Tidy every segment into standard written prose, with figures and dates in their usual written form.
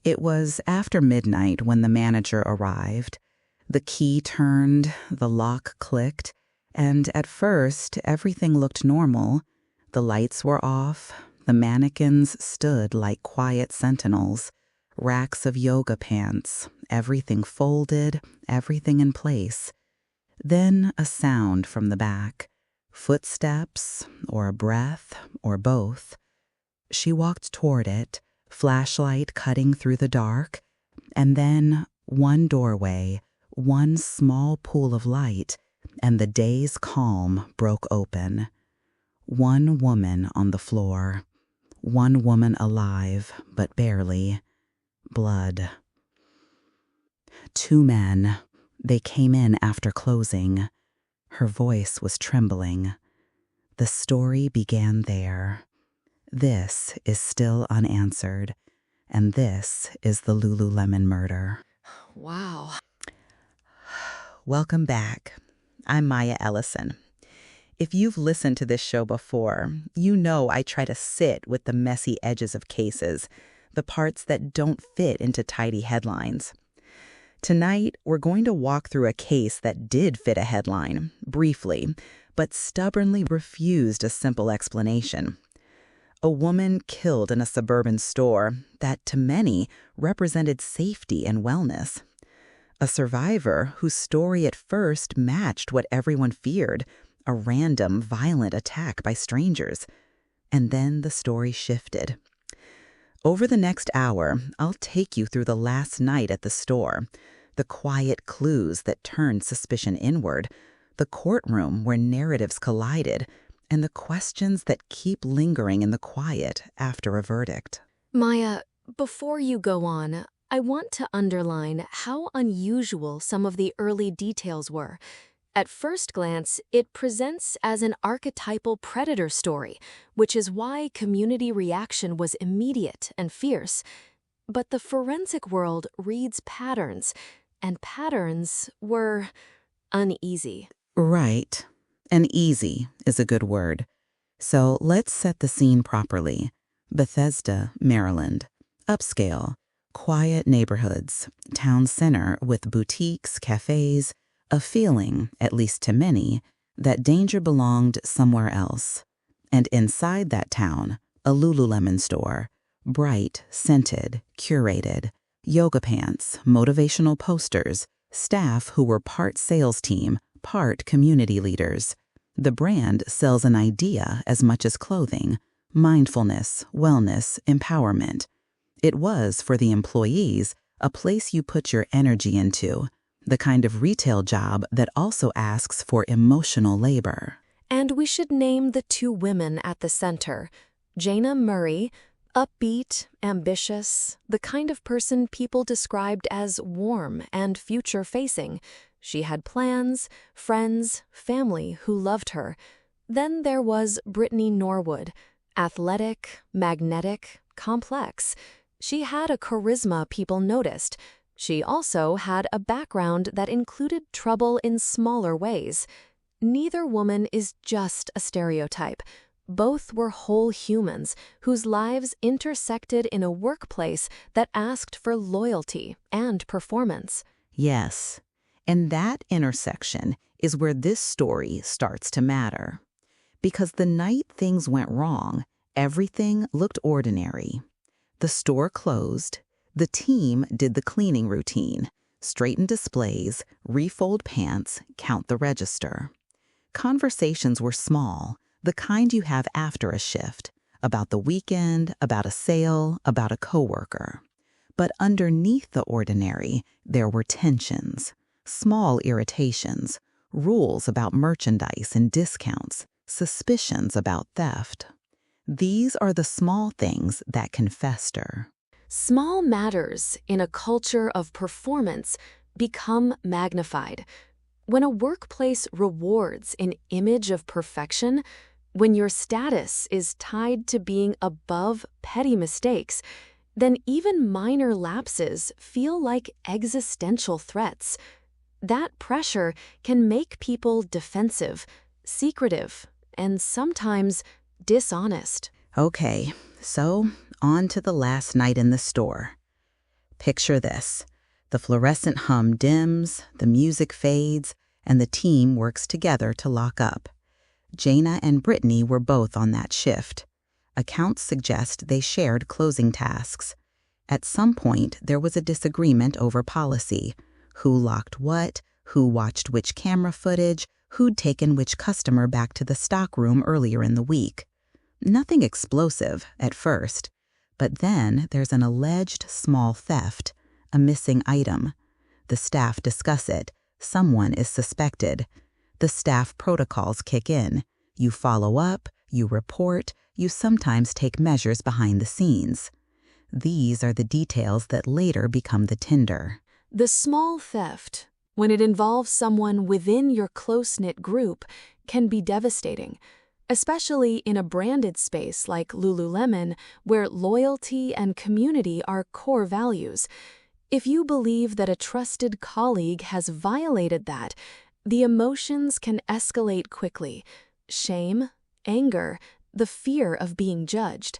It was after midnight when the manager arrived. The key turned, the lock clicked, and at first everything looked normal. The lights were off, the mannequins stood like quiet sentinels, racks of yoga pants, everything folded, everything in place. Then a sound from the back, footsteps, or a breath, or both. She walked toward it, flashlight cutting through the dark, and then one doorway, one small pool of light, and the day's calm broke open. One woman on the floor. One woman alive, but barely. Blood. Two men. They came in after closing. Her voice was trembling. The story began there. This is Still Unanswered, and this is the Lululemon murder. Wow. Welcome back. I'm Maya Ellison. If you've listened to this show before, you know I try to sit with the messy edges of cases, the parts that don't fit into tidy headlines. Tonight, we're going to walk through a case that did fit a headline, briefly, but stubbornly refused a simple explanation. A woman killed in a suburban store that, to many, represented safety and wellness. A survivor whose story at first matched what everyone feared, a random, violent attack by strangers. And then the story shifted. Over the next hour, I'll take you through the last night at the store, the quiet clues that turned suspicion inward, the courtroom where narratives collided, and the questions that keep lingering in the quiet after a verdict. Maya, before you go on, I want to underline how unusual some of the early details were. At first glance, it presents as an archetypal predator story, which is why community reaction was immediate and fierce. But the forensic world reads patterns, and patterns were uneasy. Right. And easy is a good word. So let's set the scene properly. Bethesda, Maryland. Upscale. Quiet neighborhoods. Town center with boutiques, cafes. A feeling, at least to many, that danger belonged somewhere else. And inside that town, a Lululemon store. Bright, scented, curated. Yoga pants, motivational posters. Staff who were part sales team, part community leaders. The brand sells an idea as much as clothing, mindfulness, wellness, empowerment. It was, for the employees, a place you put your energy into, the kind of retail job that also asks for emotional labor. And we should name the two women at the center. Jayna Murray, upbeat, ambitious, the kind of person people described as warm and future-facing. She had plans, friends, family who loved her. Then there was Brittany Norwood, athletic, magnetic, complex. She had a charisma people noticed. She also had a background that included trouble in smaller ways. Neither woman is just a stereotype. Both were whole humans whose lives intersected in a workplace that asked for loyalty and performance. Yes. And that intersection is where this story starts to matter. Because the night things went wrong, everything looked ordinary. The store closed. The team did the cleaning routine, straighten displays, refold pants, count the register. Conversations were small, the kind you have after a shift, about the weekend, about a sale, about a coworker. But underneath the ordinary, there were tensions. Small irritations, rules about merchandise and discounts, suspicions about theft. These are the small things that can fester. Small matters in a culture of performance become magnified. When a workplace rewards an image of perfection, when your status is tied to being above petty mistakes, then even minor lapses feel like existential threats. That pressure can make people defensive, secretive, and sometimes dishonest. Okay, so on to the last night in the store. Picture this. The fluorescent hum dims, the music fades, and the team works together to lock up. Jayna and Brittany were both on that shift. Accounts suggest they shared closing tasks. At some point, there was a disagreement over policy. Who locked what, who watched which camera footage, who'd taken which customer back to the stockroom earlier in the week. Nothing explosive at first, but then there's an alleged small theft, a missing item. The staff discuss it. Someone is suspected. The staff protocols kick in. You follow up, you report, you sometimes take measures behind the scenes. These are the details that later become the tinder. The small theft, when it involves someone within your close-knit group, can be devastating, especially in a branded space like Lululemon, where loyalty and community are core values. If you believe that a trusted colleague has violated that, the emotions can escalate quickly. Shame, anger, the fear of being judged.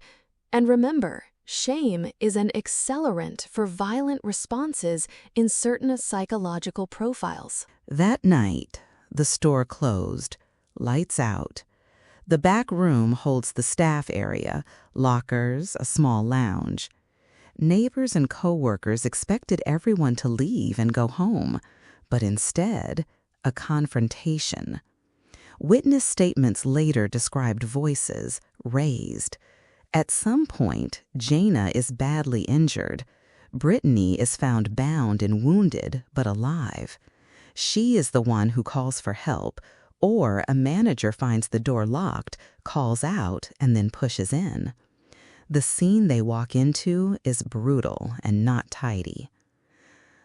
And remember, shame is an accelerant for violent responses in certain psychological profiles. That night, the store closed, lights out. The back room holds the staff area, lockers, a small lounge. Neighbors and co-workers expected everyone to leave and go home, but instead, a confrontation. Witness statements later described voices raised. At some point, Jayna is badly injured. Brittany is found bound and wounded, but alive. She is the one who calls for help, or a manager finds the door locked, calls out, and then pushes in. The scene they walk into is brutal and not tidy.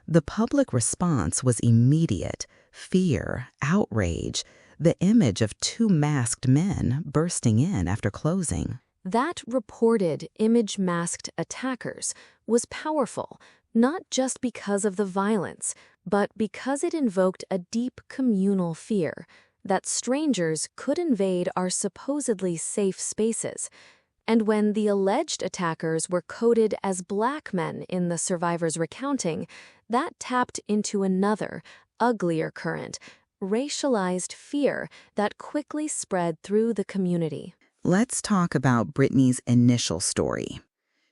The public response was immediate: fear, outrage, the image of two masked men bursting in after closing. That reported image-masked attackers was powerful, not just because of the violence, but because it invoked a deep communal fear that strangers could invade our supposedly safe spaces. And when the alleged attackers were coded as black men in the survivors' recounting, that tapped into another, uglier current, racialized fear that quickly spread through the community. Let's talk about Brittany's initial story.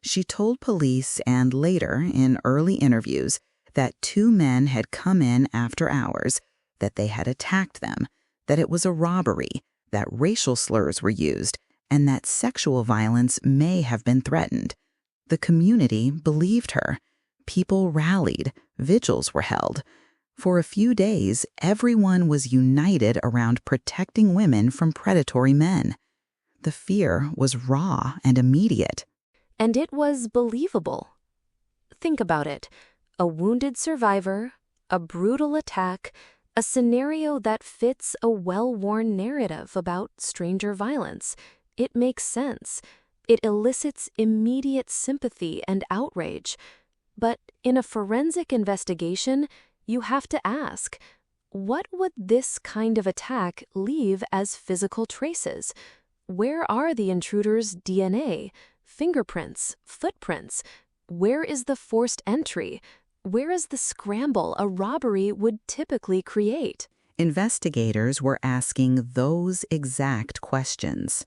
She told police and later, in early interviews, that two men had come in after hours, that they had attacked them, that it was a robbery, that racial slurs were used, and that sexual violence may have been threatened. The community believed her. People rallied. Vigils were held. For a few days, everyone was united around protecting women from predatory men. The fear was raw and immediate. And it was believable. Think about it. A wounded survivor, a brutal attack, a scenario that fits a well-worn narrative about stranger violence. It makes sense. It elicits immediate sympathy and outrage. But in a forensic investigation, you have to ask, what would this kind of attack leave as physical traces? Where are the intruder's DNA, fingerprints, footprints? Where is the forced entry? Where is the scramble a robbery would typically create? Investigators were asking those exact questions.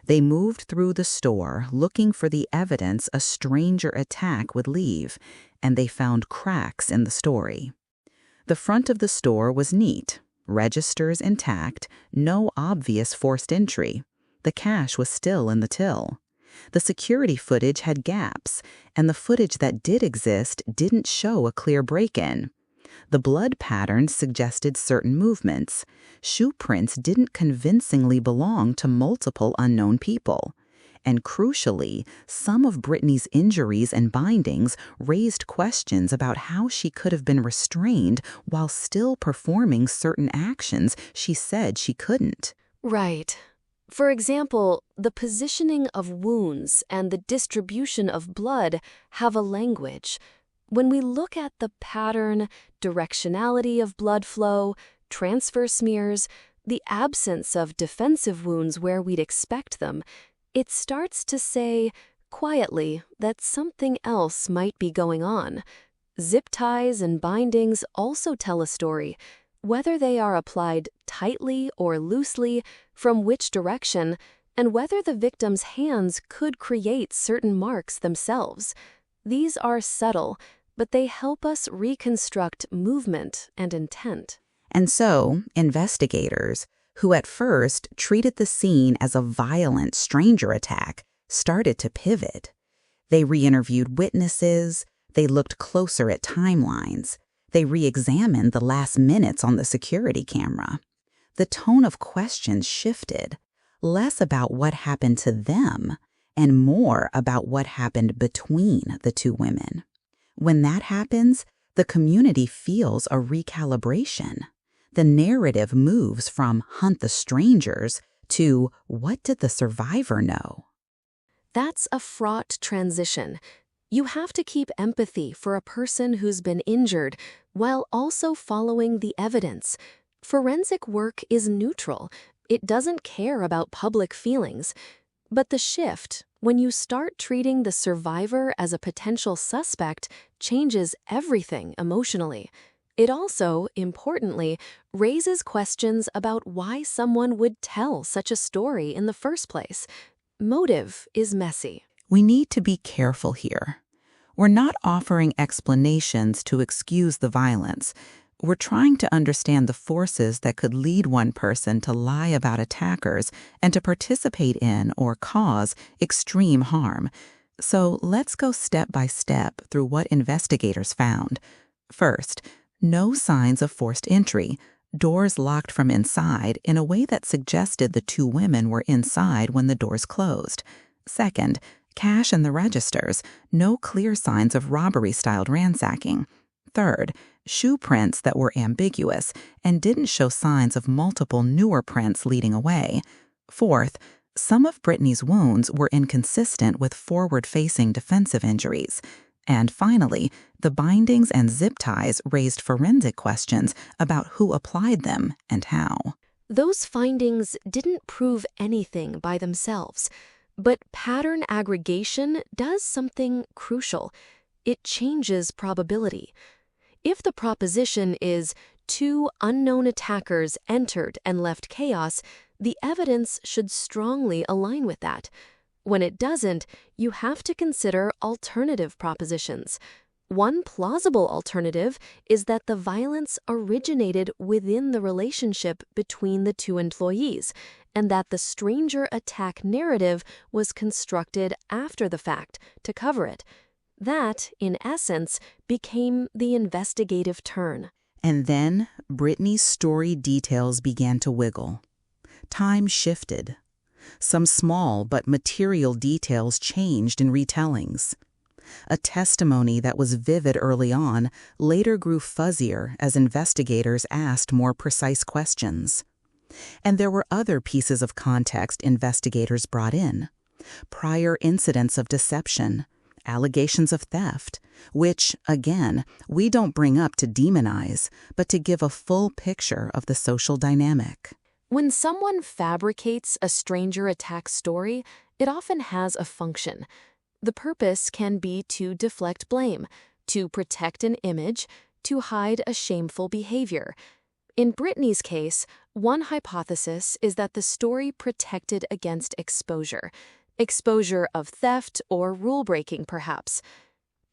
They moved through the store looking for the evidence a stranger attack would leave, and they found cracks in the story. The front of the store was neat, registers intact, no obvious forced entry. The cash was still in the till. The security footage had gaps, and the footage that did exist didn't show a clear break-in. The blood patterns suggested certain movements. Shoe prints didn't convincingly belong to multiple unknown people. And crucially, some of Brittany's injuries and bindings raised questions about how she could have been restrained while still performing certain actions she said she couldn't. Right. For example, the positioning of wounds and the distribution of blood have a language. When we look at the pattern, directionality of blood flow, transfer smears, the absence of defensive wounds where we'd expect them, it starts to say, quietly that something else might be going on. Zip ties and bindings also tell a story, whether they are applied tightly or loosely, from which direction, and whether the victim's hands could create certain marks themselves. These are subtle, but they help us reconstruct movement and intent. And so, investigators, who at first treated the scene as a violent stranger attack, started to pivot. They re-interviewed witnesses, they looked closer at timelines, they re-examined the last minutes on the security camera. The tone of questions shifted, less about what happened to them and more about what happened between the two women. When that happens, the community feels a recalibration. The narrative moves from hunt the strangers to what did the survivor know? That's a fraught transition. You have to keep empathy for a person who's been injured while also following the evidence. Forensic work is neutral. It doesn't care about public feelings. But the shift, when you start treating the survivor as a potential suspect, changes everything emotionally. It also, importantly, raises questions about why someone would tell such a story in the first place. Motive is messy. We need to be careful here. We're not offering explanations to excuse the violence. We're trying to understand the forces that could lead one person to lie about attackers and to participate in or cause extreme harm. So let's go step by step through what investigators found. First, no signs of forced entry, doors locked from inside in a way that suggested the two women were inside when the doors closed. Second, cash in the registers, no clear signs of robbery-styled ransacking. Third, shoe prints that were ambiguous and didn't show signs of multiple newer prints leading away. Fourth, some of Brittany's wounds were inconsistent with forward-facing defensive injuries. And finally, the bindings and zip ties raised forensic questions about who applied them and how. Those findings didn't prove anything by themselves, but pattern aggregation does something crucial. It changes probability. If the proposition is 2 unknown attackers entered and left chaos, the evidence should strongly align with that. When it doesn't, you have to consider alternative propositions. One plausible alternative is that the violence originated within the relationship between the two employees, and that the stranger attack narrative was constructed after the fact to cover it. That, in essence, became the investigative turn. And then Brittany's story details began to wiggle. Time shifted. Some small but material details changed in retellings. A testimony that was vivid early on later grew fuzzier as investigators asked more precise questions. And there were other pieces of context investigators brought in. Prior incidents of deception, allegations of theft, which, again, we don't bring up to demonize, but to give a full picture of the social dynamic. When someone fabricates a stranger attack story, it often has a function. The purpose can be to deflect blame, to protect an image, to hide a shameful behavior. In Brittany's case, one hypothesis is that the story protected against exposure of theft or rule-breaking, perhaps.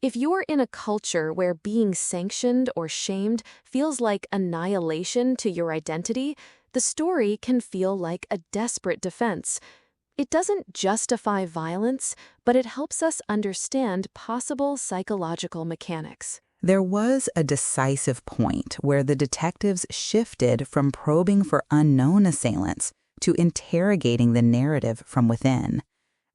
If you're in a culture where being sanctioned or shamed feels like annihilation to your identity, the story can feel like a desperate defense. It doesn't justify violence, but it helps us understand possible psychological mechanics. There was a decisive point where the detectives shifted from probing for unknown assailants to interrogating the narrative from within.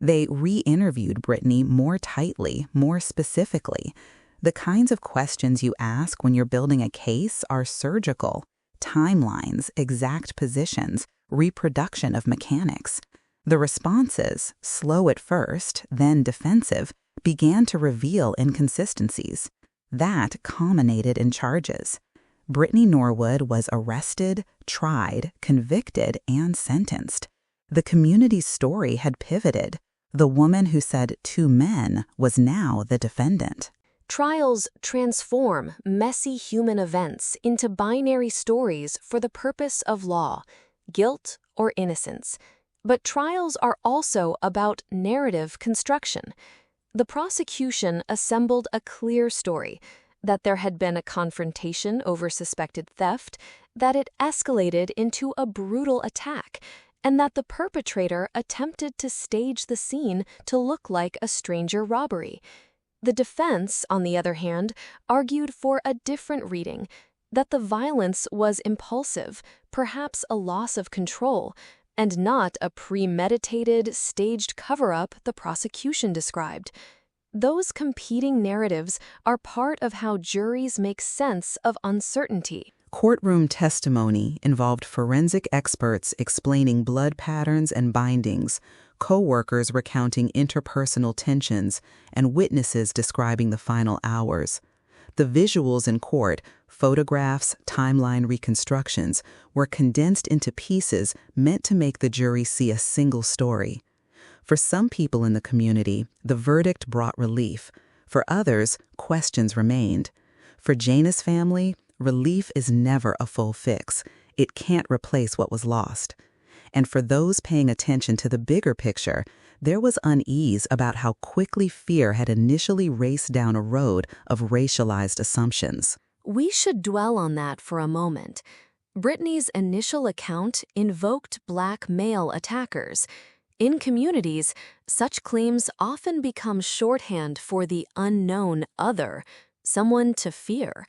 They re-interviewed Brittany more tightly, more specifically. The kinds of questions you ask when you're building a case are surgical. Timelines, exact positions, reproduction of mechanics. The responses, slow at first, then defensive, began to reveal inconsistencies. That culminated in charges. Brittany Norwood was arrested, tried, convicted, and sentenced. The community's story had pivoted. The woman who said 2 men was now the defendant. Trials transform messy human events into binary stories for the purpose of law, guilt or innocence. But trials are also about narrative construction. The prosecution assembled a clear story that there had been a confrontation over suspected theft, that it escalated into a brutal attack, and that the perpetrator attempted to stage the scene to look like a stranger robbery. The defense, on the other hand, argued for a different reading, that the violence was impulsive, perhaps a loss of control, and not a premeditated, staged cover-up the prosecution described. Those competing narratives are part of how juries make sense of uncertainty. Courtroom testimony involved forensic experts explaining blood patterns and bindings, co-workers recounting interpersonal tensions, and witnesses describing the final hours. The visuals in court, photographs, timeline reconstructions, were condensed into pieces meant to make the jury see a single story. For some people in the community, the verdict brought relief. For others, questions remained. For Jayna's family, relief is never a full fix. It can't replace what was lost. And for those paying attention to the bigger picture, there was unease about how quickly fear had initially raced down a road of racialized assumptions. We should dwell on that for a moment. Brittany's initial account invoked Black male attackers. In communities, such claims often become shorthand for the unknown other, someone to fear.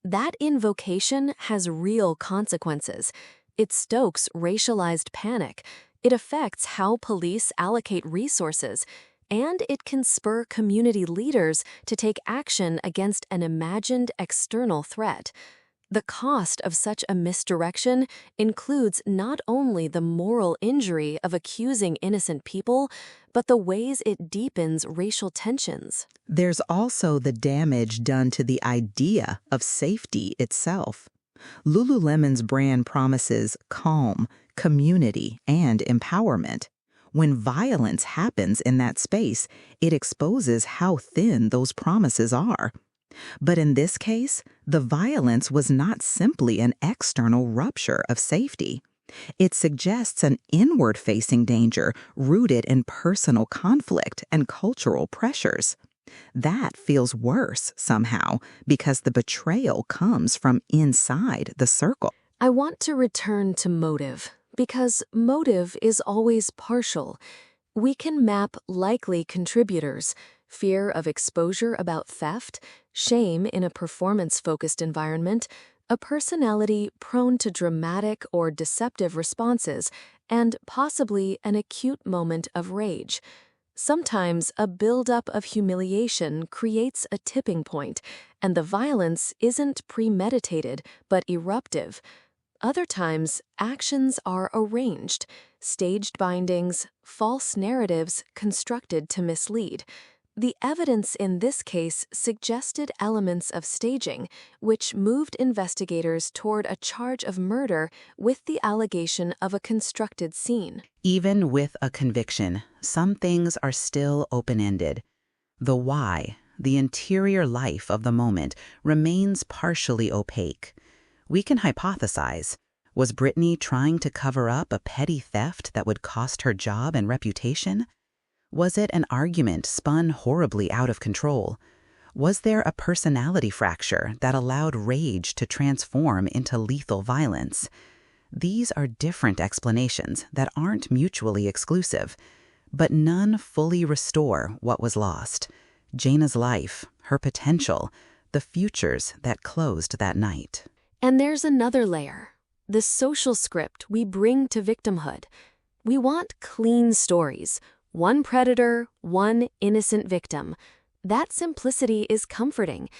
That invocation has real consequences. It stokes racialized panic, it affects how police allocate resources, and it can spur community leaders to take action against an imagined external threat. The cost of such a misdirection includes not only the moral injury of accusing innocent people, but the ways it deepens racial tensions. There's also the damage done to the idea of safety itself. Lululemon's brand promises calm, community, and empowerment. When violence happens in that space, it exposes how thin those promises are. But in this case, the violence was not simply an external rupture of safety. It suggests an inward-facing danger rooted in personal conflict and cultural pressures. That feels worse, somehow, because the betrayal comes from inside the circle. I want to return to motive, because motive is always partial. We can map likely contributors, fear of exposure about theft, shame in a performance-focused environment, a personality prone to dramatic or deceptive responses, and possibly an acute moment of rage. Sometimes a buildup of humiliation creates a tipping point, and the violence isn't premeditated but eruptive. Other times, actions are arranged, staged bindings, false narratives constructed to mislead. The evidence in this case suggested elements of staging, which moved investigators toward a charge of murder with the allegation of a constructed scene. Even with a conviction, some things are still open-ended. The why, the interior life of the moment, remains partially opaque. We can hypothesize. Was Brittany trying to cover up a petty theft that would cost her job and reputation? Was it an argument spun horribly out of control? Was there a personality fracture that allowed rage to transform into lethal violence? These are different explanations that aren't mutually exclusive, but none fully restore what was lost. Jayna's life, her potential, the futures that closed that night. And there's another layer, the social script we bring to victimhood. We want clean stories. One predator, one innocent victim. That simplicity is comforting,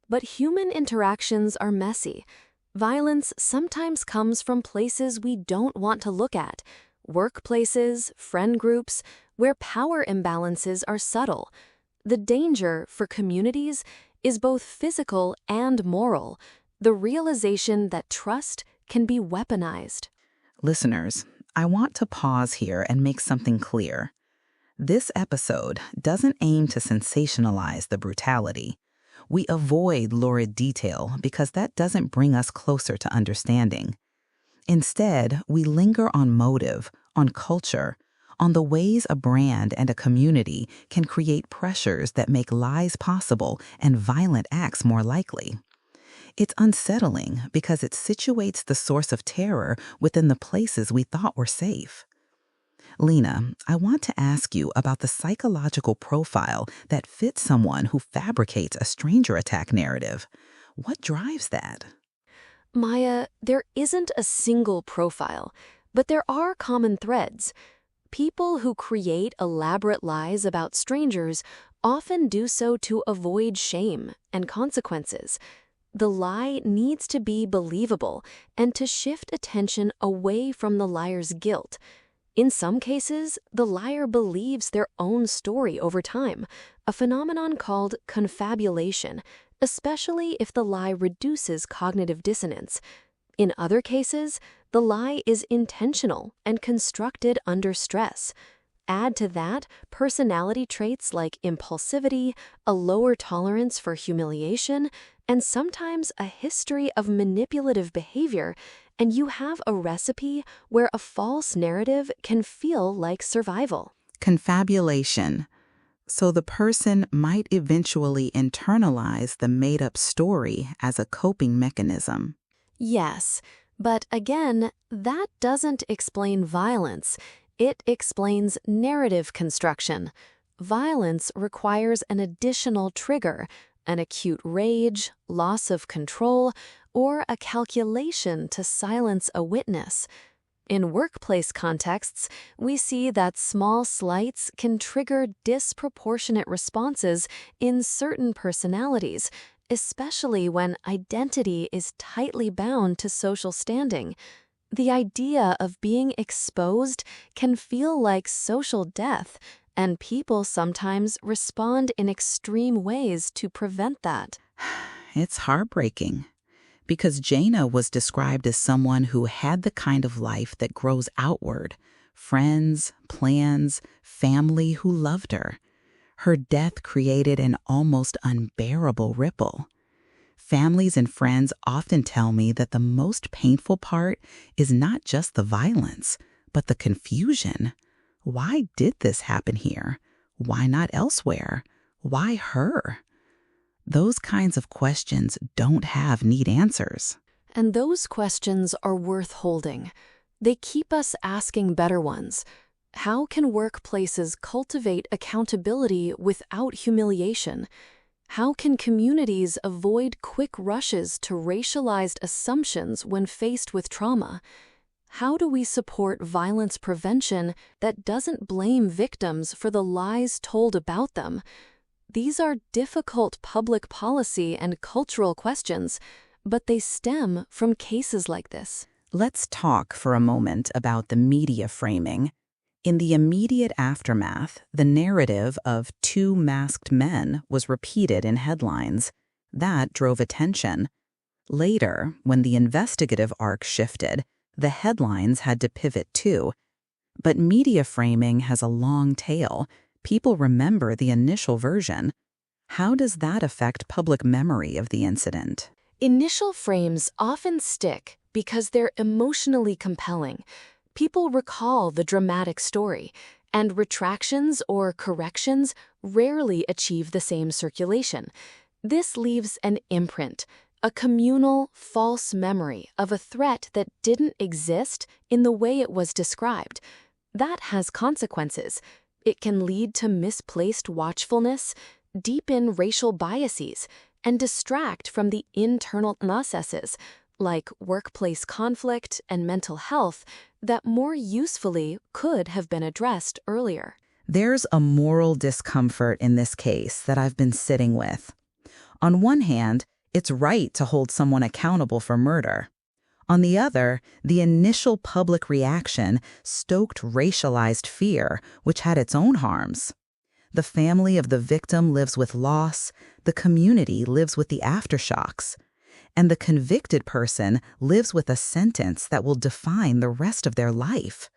but human interactions are messy. Violence sometimes comes from places we don't want to look at. Workplaces, friend groups, where power imbalances are subtle. The danger for communities is both physical and moral. The realization that trust can be weaponized. Listeners, I want to pause here and make something clear. This episode doesn't aim to sensationalize the brutality. We avoid lurid detail because that doesn't bring us closer to understanding. Instead, we linger on motive, on culture, on the ways a brand and a community can create pressures that make lies possible and violent acts more likely. It's unsettling because it situates the source of terror within the places we thought were safe. Lena, I want to ask you about the psychological profile that fits someone who fabricates a stranger attack narrative. What drives that? Maya, there isn't a single profile, but there are common threads. People who create elaborate lies about strangers often do so to avoid shame and consequences. The lie needs to be believable and to shift attention away from the liar's guilt. In some cases, the liar believes their own story over time, a phenomenon called confabulation, especially if the lie reduces cognitive dissonance. In other cases, the lie is intentional and constructed under stress. Add to that personality traits like impulsivity, a lower tolerance for humiliation, and sometimes a history of manipulative behavior, and you have a recipe where a false narrative can feel like survival. Confabulation. So the person might eventually internalize the made-up story as a coping mechanism. Yes, but again, that doesn't explain violence. It explains narrative construction. Violence requires an additional trigger, an acute rage, loss of control, or a calculation to silence a witness. In workplace contexts, we see that small slights can trigger disproportionate responses in certain personalities, especially when identity is tightly bound to social standing. The idea of being exposed can feel like social death, and people sometimes respond in extreme ways to prevent that. It's heartbreaking, because Jayna was described as someone who had the kind of life that grows outward: friends, plans, family who loved her. Her death created an almost unbearable ripple. Families and friends often tell me that the most painful part is not just the violence, but the confusion. Why did this happen here? Why not elsewhere? Why her? Those kinds of questions don't have neat answers. And those questions are worth holding. They keep us asking better ones. How can workplaces cultivate accountability without humiliation? How can communities avoid quick rushes to racialized assumptions when faced with trauma? How do we support violence prevention that doesn't blame victims for the lies told about them? These are difficult public policy and cultural questions, but they stem from cases like this. Let's talk for a moment about the media framing. In the immediate aftermath, the narrative of two masked men was repeated in headlines. That drove attention. Later, when the investigative arc shifted, the headlines had to pivot too. But media framing has a long tail. People remember the initial version. How does that affect public memory of the incident? Initial frames often stick because they're emotionally compelling. People recall the dramatic story, and retractions or corrections rarely achieve the same circulation. This leaves an imprint, a communal, false memory of a threat that didn't exist in the way it was described. That has consequences. It can lead to misplaced watchfulness, deepen racial biases, and distract from the internal processes, like workplace conflict and mental health, that more usefully could have been addressed earlier. There's a moral discomfort in this case that I've been sitting with. On one hand, it's right to hold someone accountable for murder. On the other, the initial public reaction stoked racialized fear, which had its own harms. The family of the victim lives with loss, the community lives with the aftershocks, and the convicted person lives with a sentence that will define the rest of their life.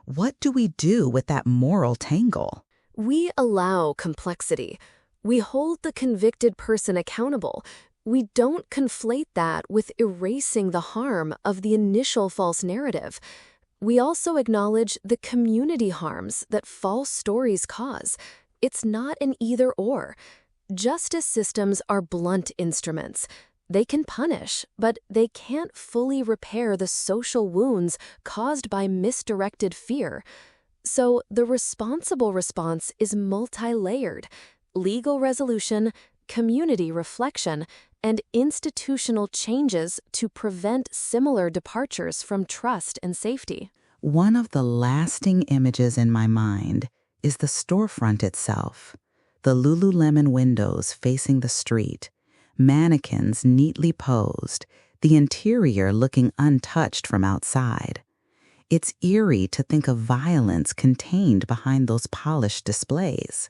What do we do with that moral tangle? We allow complexity. We hold the convicted person accountable. We don't conflate that with erasing the harm of the initial false narrative. We also acknowledge the community harms that false stories cause. It's not an either-or. Justice systems are blunt instruments. They can punish, but they can't fully repair the social wounds caused by misdirected fear. So the responsible response is multi-layered: legal resolution, community reflection, and institutional changes to prevent similar departures from trust and safety. One of the lasting images in my mind is the storefront itself. The Lululemon windows facing the street, mannequins neatly posed, the interior looking untouched from outside. It's eerie to think of violence contained behind those polished displays.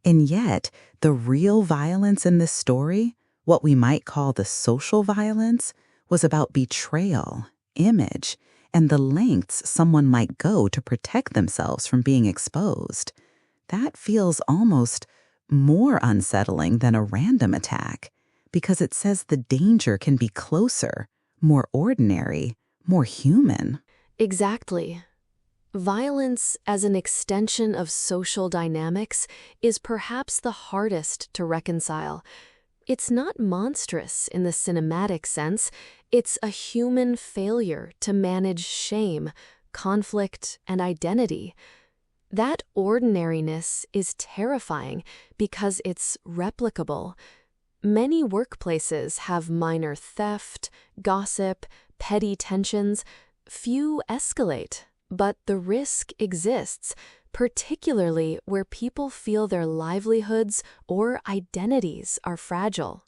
And yet, the real violence in this story, what we might call the social violence, was about betrayal, image, and the lengths someone might go to protect themselves from being exposed. That feels almost more unsettling than a random attack, because it says the danger can be closer, more ordinary, more human. Exactly. Violence as an extension of social dynamics is perhaps the hardest to reconcile. It's not monstrous in the cinematic sense. It's a human failure to manage shame, conflict, and identity. That ordinariness is terrifying because it's replicable. Many workplaces have minor theft, gossip, petty tensions. Few escalate, but the risk exists, particularly where people feel their livelihoods or identities are fragile.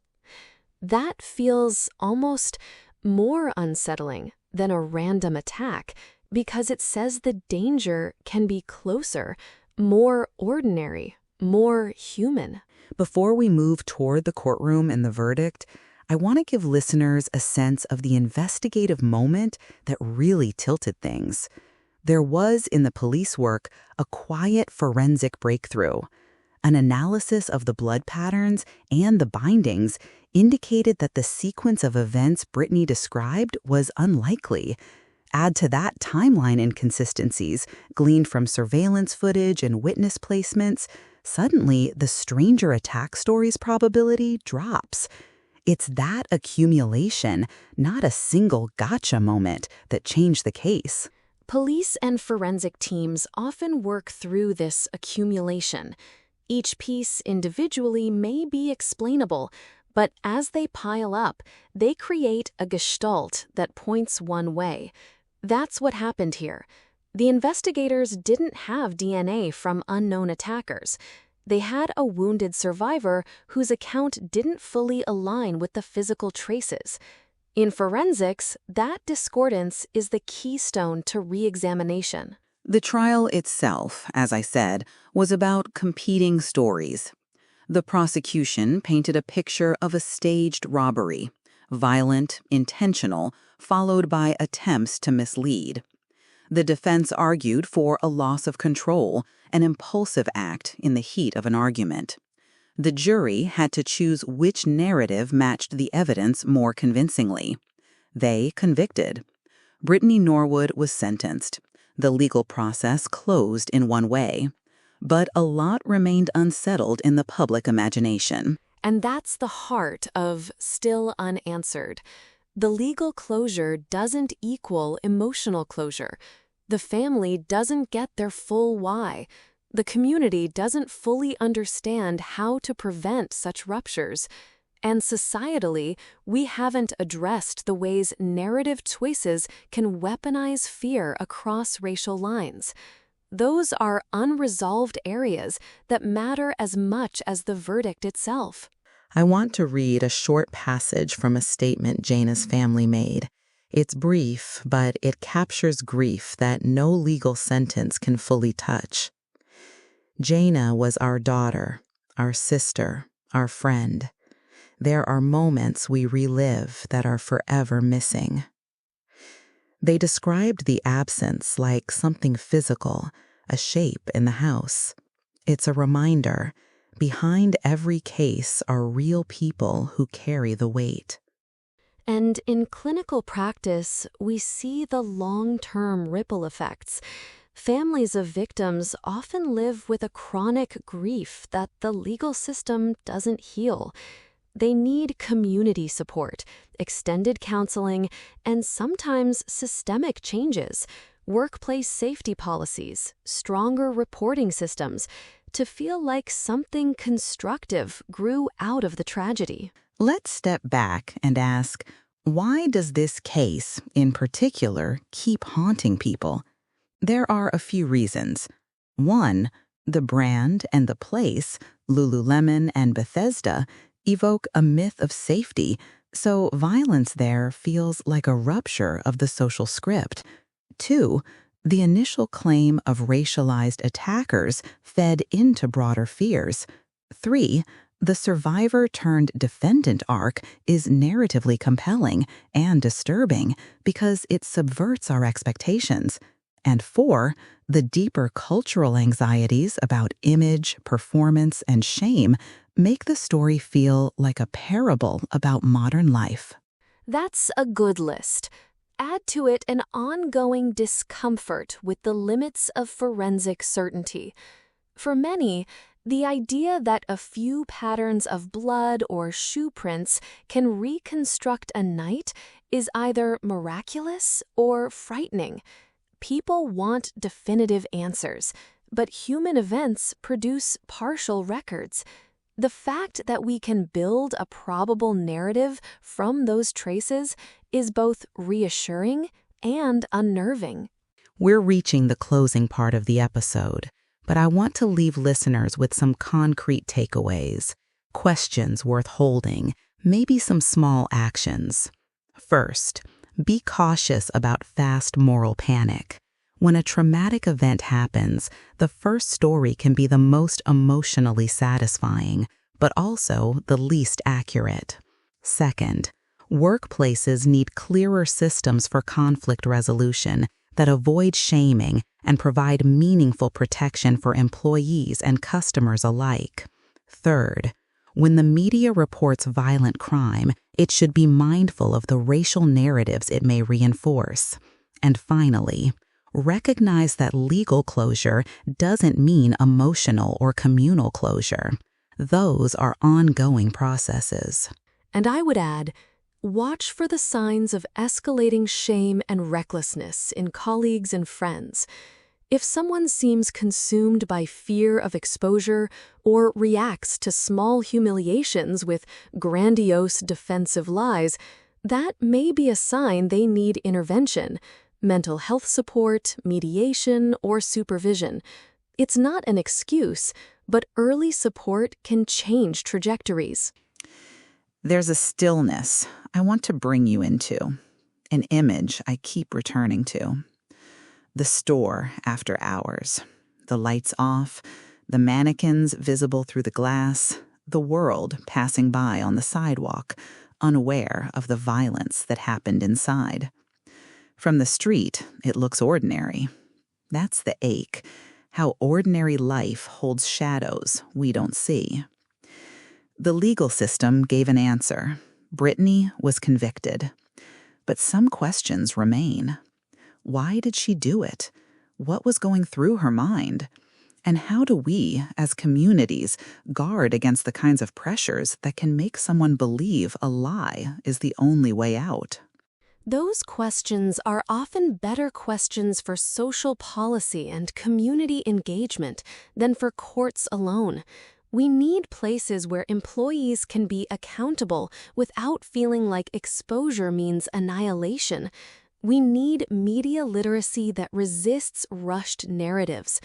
That feels almost more unsettling than a random attack because it says the danger can be closer, more ordinary, more human. Before we move toward the courtroom and the verdict, I want to give listeners a sense of the investigative moment that really tilted things. There was, in the police work, a quiet forensic breakthrough. An analysis of the blood patterns and the bindings indicated that the sequence of events Brittany described was unlikely. Add to that timeline inconsistencies gleaned from surveillance footage and witness placements, suddenly the stranger attack story's probability drops. It's that accumulation, not a single gotcha moment, that changed the case. Police and forensic teams often work through this accumulation. Each piece individually may be explainable, but as they pile up, they create a gestalt that points one way. That's what happened here. The investigators didn't have DNA from unknown attackers. They had a wounded survivor whose account didn't fully align with the physical traces. In forensics, that discordance is the keystone to re-examination. The trial itself, as I said, was about competing stories. The prosecution painted a picture of a staged robbery, violent, intentional, followed by attempts to mislead. The defense argued for a loss of control, an impulsive act in the heat of an argument. The jury had to choose which narrative matched the evidence more convincingly. They convicted. Brittany Norwood was sentenced. The legal process closed in one way. But a lot remained unsettled in the public imagination. And that's the heart of Still Unanswered. The legal closure doesn't equal emotional closure. The family doesn't get their full why. The community doesn't fully understand how to prevent such ruptures. And societally, we haven't addressed the ways narrative choices can weaponize fear across racial lines. Those are unresolved areas that matter as much as the verdict itself. I want to read a short passage from a statement Jayna's family made. It's brief, but it captures grief that no legal sentence can fully touch. Jayna was our daughter, our sister, our friend. There are moments we relive that are forever missing. They described the absence like something physical, a shape in the house. It's a reminder. Behind every case are real people who carry the weight. And in clinical practice, we see the long-term ripple effects. Families of victims often live with a chronic grief that the legal system doesn't heal. They need community support, extended counseling, and sometimes systemic changes, workplace safety policies, stronger reporting systems, to feel like something constructive grew out of the tragedy. Let's step back and ask, why does this case, in particular, keep haunting people? There are a few reasons. One, the brand and the place, Lululemon and Bethesda, evoke a myth of safety, so violence there feels like a rupture of the social script. Two, the initial claim of racialized attackers fed into broader fears. Three, the survivor-turned-defendant arc is narratively compelling and disturbing because it subverts our expectations. And four, the deeper cultural anxieties about image, performance, and shame make the story feel like a parable about modern life. That's a good list. Add to it an ongoing discomfort with the limits of forensic certainty. For many, the idea that a few patterns of blood or shoe prints can reconstruct a night is either miraculous or frightening. People want definitive answers, but human events produce partial records. The fact that we can build a probable narrative from those traces is both reassuring and unnerving. We're reaching the closing part of the episode, but I want to leave listeners with some concrete takeaways, questions worth holding, maybe some small actions. First, be cautious about fast moral panic. When a traumatic event happens, the first story can be the most emotionally satisfying, but also the least accurate. Second, workplaces need clearer systems for conflict resolution that avoid shaming and provide meaningful protection for employees and customers alike. Third, when the media reports violent crime, it should be mindful of the racial narratives it may reinforce. And finally, recognize that legal closure doesn't mean emotional or communal closure. Those are ongoing processes. And I would add, watch for the signs of escalating shame and recklessness in colleagues and friends. If someone seems consumed by fear of exposure or reacts to small humiliations with grandiose defensive lies, that may be a sign they need intervention, mental health support, mediation, or supervision. It's not an excuse, but early support can change trajectories. There's a stillness I want to bring you into, an image I keep returning to. The store after hours, the lights off, the mannequins visible through the glass, the world passing by on the sidewalk, unaware of the violence that happened inside. From the street, it looks ordinary. That's the ache, how ordinary life holds shadows we don't see. The legal system gave an answer. Brittany was convicted. But some questions remain. Why did she do it? What was going through her mind? And how do we, as communities, guard against the kinds of pressures that can make someone believe a lie is the only way out? Those questions are often better questions for social policy and community engagement than for courts alone. We need places where employees can be accountable without feeling like exposure means annihilation. We need media literacy that resists rushed narratives.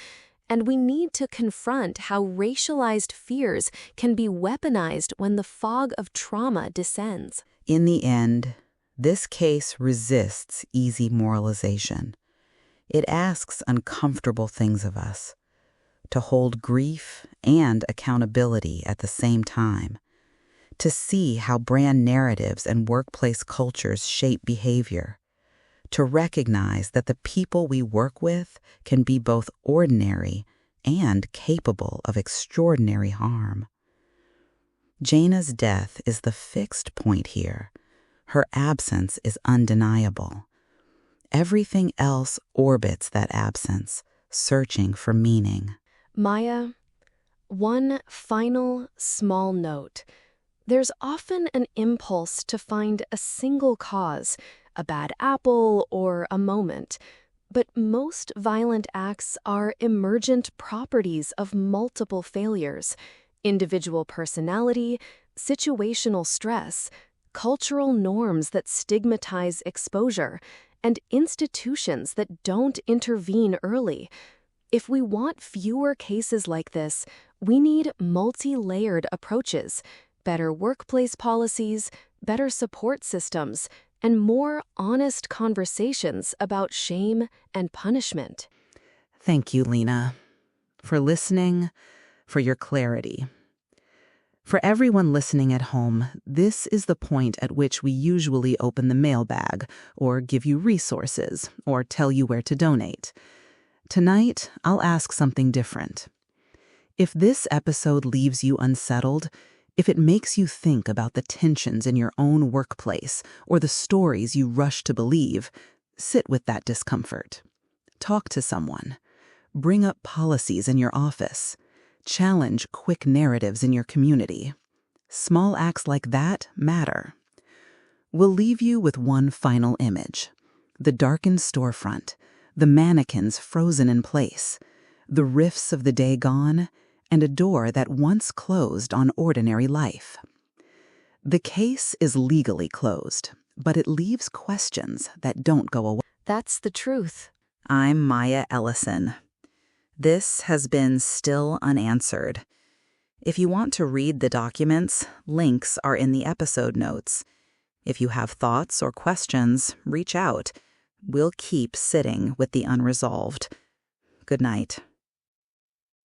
And we need to confront how racialized fears can be weaponized when the fog of trauma descends. In the end, this case resists easy moralization. It asks uncomfortable things of us, to hold grief and accountability at the same time, to see how brand narratives and workplace cultures shape behavior, to recognize that the people we work with can be both ordinary and capable of extraordinary harm. Jayna's death is the fixed point here. Her absence is undeniable. Everything else orbits that absence, searching for meaning. Maya, one final small note. There's often an impulse to find a single cause, a bad apple or a moment. But most violent acts are emergent properties of multiple failures: individual personality, situational stress, cultural norms that stigmatize exposure, and institutions that don't intervene early. If we want fewer cases like this, we need multi-layered approaches, better workplace policies, better support systems, and more honest conversations about shame and punishment. Thank you, Lena, for listening, for your clarity. For everyone listening at home, this is the point at which we usually open the mailbag, or give you resources, or tell you where to donate. Tonight, I'll ask something different. If this episode leaves you unsettled, if it makes you think about the tensions in your own workplace or the stories you rush to believe, sit with that discomfort. Talk to someone. Bring up policies in your office. Challenge quick narratives in your community. Small acts like that matter. We'll leave you with one final image: the darkened storefront, the mannequins frozen in place, the rifts of the day gone, and a door that once closed on ordinary life. The case is legally closed, but it leaves questions that don't go away. That's the truth. I'm Maya Ellison. This has been Still Unanswered. If you want to read the documents, links are in the episode notes. If you have thoughts or questions, reach out. We'll keep sitting with the unresolved. Good night.